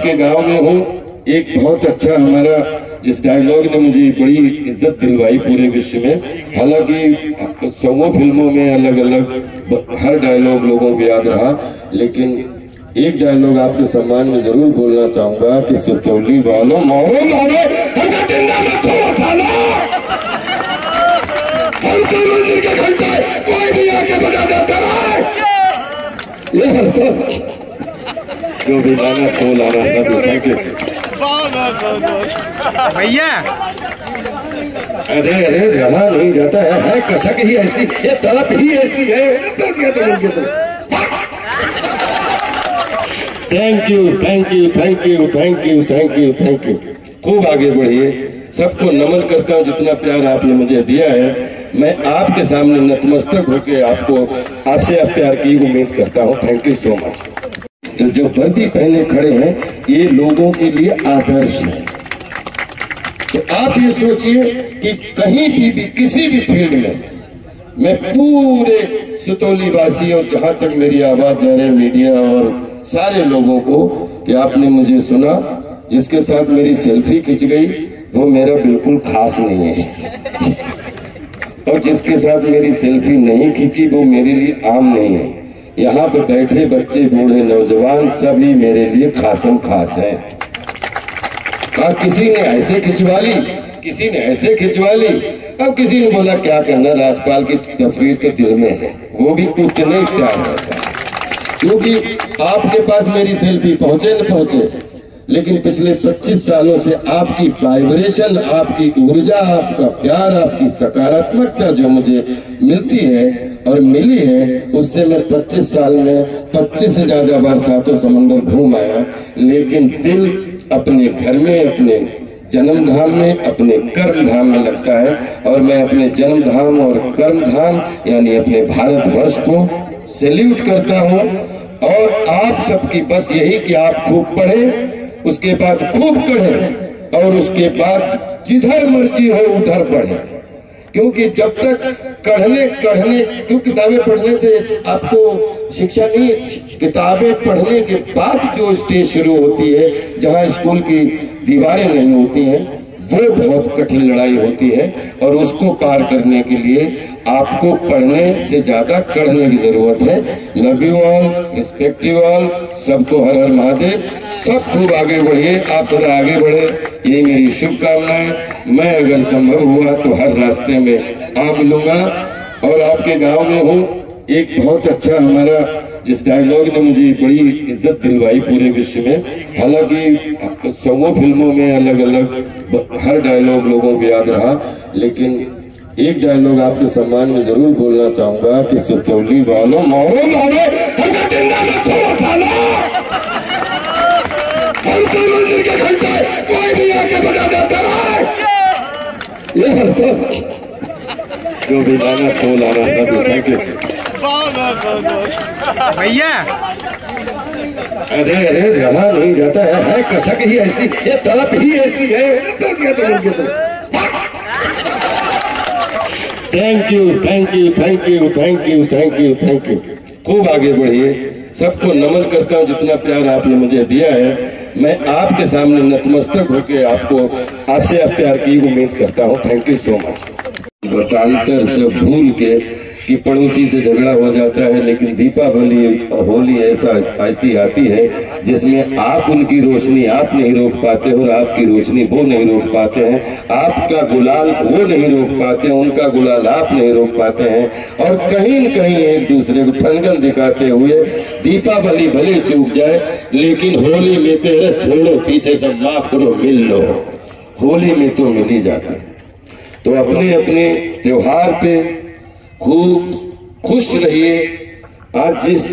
आपके गांव में हूँ। एक बहुत अच्छा हमारा जिस डायलॉग ने मुझे बड़ी इज्जत दिलवाई पूरे विश्व में, हालांकि 100 फिल्मों में अलग अलग हर डायलॉग लोगों को याद रहा, लेकिन एक डायलॉग आपके सम्मान में जरूर बोलना चाहूंगा कि सुतौली वालों मोरो मोरो हमसे मंदिर के घंटे कोई भी आके बजा जाता है। जो भी गाना खोल आ रहा था भैया, अरे अरे रहा नहीं जाता है कसक ही ऐसी, ये तड़प ही ऐसी है। Thank you thank you thank you thank you thank you thank you. खूब आगे बढ़िए। सबको नमन करता हूँ जितना प्यार आपने मुझे दिया है। मैं आपके सामने नतमस्तक होकर आपसे अब प्यार की उम्मीद करता हूँ। Thank you so much. तो जो वर्दी पहने खड़े हैं ये लोगों के लिए आदर्श है। तो आप ये सोचिए कि कहीं भी किसी भी फील्ड में मैं पूरे सुतौली वासी और जहां तक मेरी आवाज जा रही है मीडिया और सारे लोगों को कि आपने मुझे सुना, जिसके साथ मेरी सेल्फी खिंच गई वो मेरा बिल्कुल खास नहीं है और जिसके साथ मेरी सेल्फी नहीं खींची वो मेरे लिए आम नहीं है। यहाँ पे बैठे बच्चे बूढ़े नौजवान सभी मेरे लिए खासम खास हैं। किसी ने ऐसे खिंचवा ली, किसी ने ऐसे खिंचवा ली, अब किसी ने बोला क्या करना, राजपाल की तस्वीर तो दिल में है, वो भी उतने ही प्यार रहता है। क्योंकि आपके पास मेरी सेल्फी पहुंचे न पहुंचे, लेकिन पिछले 25 सालों से आपकी वाइब्रेशन, आपकी ऊर्जा, आपका प्यार, आपकी सकारात्मकता जो मुझे मिलती है और मिली है, उससे मैं 25 साल में 25 से ज्यादा बार सातों समंदर घूम आया, लेकिन दिल अपने घर में, अपने जन्म धाम में, अपने कर्म धाम में लगता है। और मैं अपने जन्म धाम और कर्म धाम यानी अपने भारतवर्ष को सैल्यूट करता हूँ। और आप सबकी बस यही कि आप खूब पढ़ें, उसके बाद खूब पढ़ें और उसके बाद जिधर मर्जी हो उधर पढ़ें। क्योंकि जब तक पढ़ने क्यों किताबें पढ़ने से आपको शिक्षा नहीं, किताबें पढ़ने के बाद जो स्टेज शुरू होती है जहाँ स्कूल की दीवारें नहीं होती हैं, वो बहुत कठिन लड़ाई होती है और उसको पार करने के लिए आपको पढ़ने से ज्यादा करने की जरूरत है। Love you all, respect you all, सबको हर हर महादेव। सब खूब आगे बढ़िए, आप सदा आगे बढ़े, यही मेरी शुभकामनाएं। मैं अगर संभव हुआ तो हर रास्ते में आ मिलूंगा। और आपके गांव में हूँ। एक बहुत अच्छा हमारा जिस डायलॉग ने मुझे बड़ी इज्जत दिलवाई पूरे विश्व में, हालांकि 100 फिल्मों में अलग अलग हर डायलॉग लोगों को याद रहा, लेकिन एक डायलॉग आपके सम्मान में जरूर बोलना चाहूंगा कि सुतौली वालों मोरो मोरो हमसे मंदिर के घंटे कोई भी आके बजा जाता है। जो भी गाना खोल आ रहा था भैया, अरे अरे रहा नहीं जाता है कसक ही ऐसी, ये तड़प ही ऐसी है। Thank you thank you thank you thank you thank you thank you. खूब आगे बढ़िए। सबको नमन करता हूँ जितना प्यार आपने मुझे दिया है। मैं आपके सामने नतमस्तक होकर आपसे अब प्यार की उम्मीद करता हूँ। Thank you so much. बतांतर से भूल के कि पड़ोसी से झगड़ा हो जाता है, लेकिन दीपावली और होली ऐसी आती है जिसमें आप उनकी रोशनी आप नहीं रोक पाते और आपकी रोशनी वो नहीं रोक पाते हैं। आपका गुलाल वो नहीं रोक पाते, उनका गुलाल आप नहीं रोक पाते हैं। और कहीं न कहीं एक दूसरे को ठनगन दिखाते हुए दीपावली भले चूक जाए, लेकिन होली में तेरे छोड़ो पीछे से माफ करो मिल लो, होली में तो मिल ही जाता है। तो अपने अपने त्योहार पे खूब खुश रहिए। आज जिस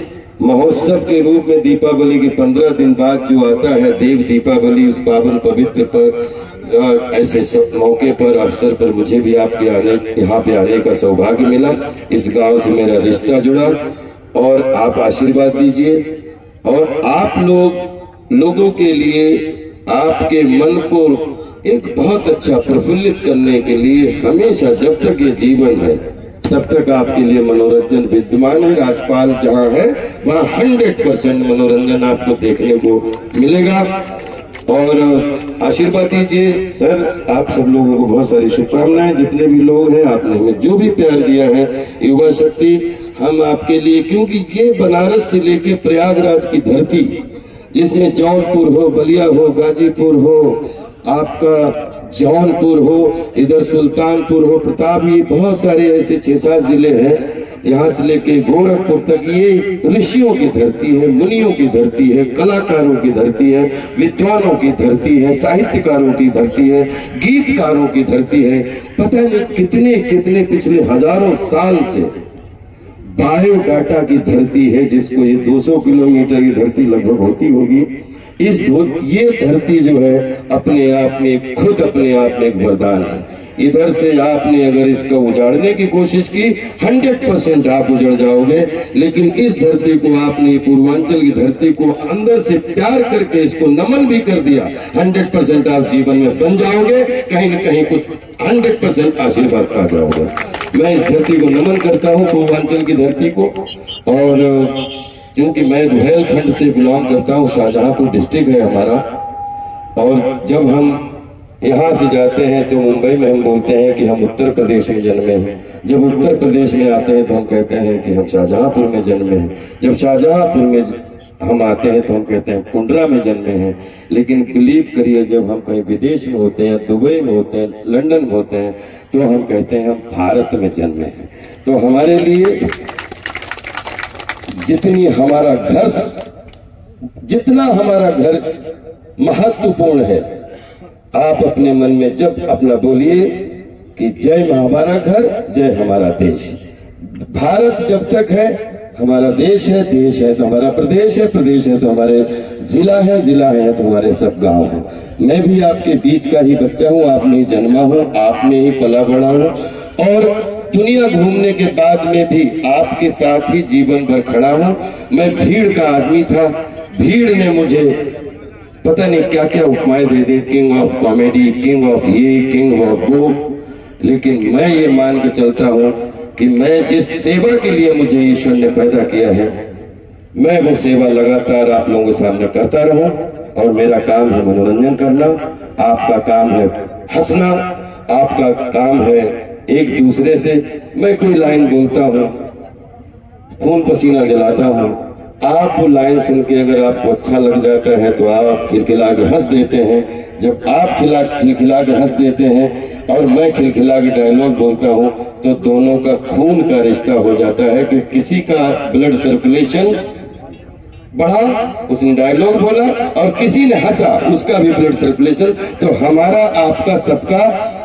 महोत्सव के रूप में दीपावली के 15 दिन बाद जो आता है देव दीपावली, उस पावन पवित्र पर ऐसे मौके पर अवसर पर मुझे भी आपके यहाँ पे आने का सौभाग्य मिला। इस गांव से मेरा रिश्ता जुड़ा और आप आशीर्वाद दीजिए। और आप लोगों के लिए आपके मन को एक बहुत अच्छा प्रफुल्लित करने के लिए हमेशा जब तक ये जीवन है तब तक आपके लिए मनोरंजन विद्यमान है। राजपाल जहां है वहां 100% मनोरंजन आपको देखने को मिलेगा। और आशीर्वाद दीजिए सर, आप सब लोगों को बहुत सारी शुभकामनाएं। जितने भी लोग हैं, आपने हमें जो भी प्यार दिया है, युवा शक्ति, हम आपके लिए, क्योंकि ये बनारस से लेके प्रयागराज की धरती, जिसमें जौनपुर हो, बलिया हो, गाजीपुर हो, आपका जौनपुर हो, इधर सुल्तानपुर हो, प्रताप, ये बहुत सारे ऐसे 6-7 जिले हैं, यहाँ से लेके गोरखपुर तक। ये ऋषियों की धरती है, मुनियों की धरती है, कलाकारों की धरती है, विद्वानों की धरती है, साहित्यकारों की धरती है, गीतकारों की धरती है। पता नहीं कितने कितने पिछले हजारों साल से बायोडाटा की धरती है, जिसको ये 200 किलोमीटर की धरती लगभग होती होगी। ये धरती जो है अपने आप में, खुद अपने आप में एक वरदान है। इधर से आपने अगर इसका उजाड़ने की कोशिश की, 100% आप उजड़ जाओगे। लेकिन इस धरती को आपने, पूर्वांचल की धरती को अंदर से प्यार करके इसको नमन भी कर दिया, 100% आप जीवन में बन जाओगे, कहीं न कहीं कुछ 100% आशीर्वाद पा जाओगे। मैं इस धरती को नमन करता हूँ, पूर्वांचल की धरती को। और क्योंकि मैं बुंदेलखंड से बिलोंग करता हूँ, शाहजहांपुर डिस्ट्रिक्ट है हमारा, और जब हम यहाँ से जाते हैं तो मुंबई में हम बोलते हैं कि हम उत्तर प्रदेश में जन्मे हैं। जब उत्तर प्रदेश में आते हैं तो हम कहते हैं कि हम शाहजहांपुर में जन्मे हैं। जब शाहजहांपुर में हम आते हैं तो हम कहते हैं कुंडरा में जन्मे हैं। लेकिन बिलीव करिए, जब हम कहीं विदेश में होते हैं, दुबई में होते हैं, लंदन में होते हैं, तो हम कहते हैं हम भारत में जन्मे हैं। तो हमारे लिए जितना हमारा घर महत्वपूर्ण है, आप अपने मन में जब अपना बोलिए कि जय हमारा घर, जय हमारा देश। भारत जब तक है हमारा देश है, देश है तो हमारा प्रदेश है, प्रदेश है तो हमारे जिला है, जिला है तो हमारे सब गांव है। मैं भी आपके बीच का ही बच्चा हूँ, आप में ही जन्मा हूँ, आप में ही पला बड़ा हूँ, और दुनिया घूमने के बाद में भी आपके साथ ही जीवन भर खड़ा हूँ। मैं भीड़ का आदमी था, भीड़ ने मुझे पता नहीं क्या क्या उपमाएं दे दी, king of comedy, king of ये, किंग ऑफ वो। लेकिन मैं ये मान के चलता हूँ कि मैं जिस सेवा के लिए मुझे ईश्वर ने पैदा किया है, मैं वो सेवा लगातार आप लोगों के सामने करता रहूं। और मेरा काम है मनोरंजन करना, आपका काम है हंसना, आपका काम है एक दूसरे से। मैं कोई लाइन बोलता हूँ, खून पसीना जलाता हूँ, आप वो लाइन सुन के अगर आपको अच्छा लग जाता है तो आप खिलखिला के हंस देते हैं। जब आप खिलखिला के हंस देते हैं और मैं खिलखिला के डायलॉग बोलता हूँ, तो दोनों का खून का रिश्ता हो जाता है कि किसी का ब्लड सर्कुलेशन बढ़ा, उसने डायलॉग बोला, और किसी ने हंसा, उसका भी ब्लड सर्कुलेशन। तो हमारा आपका सबका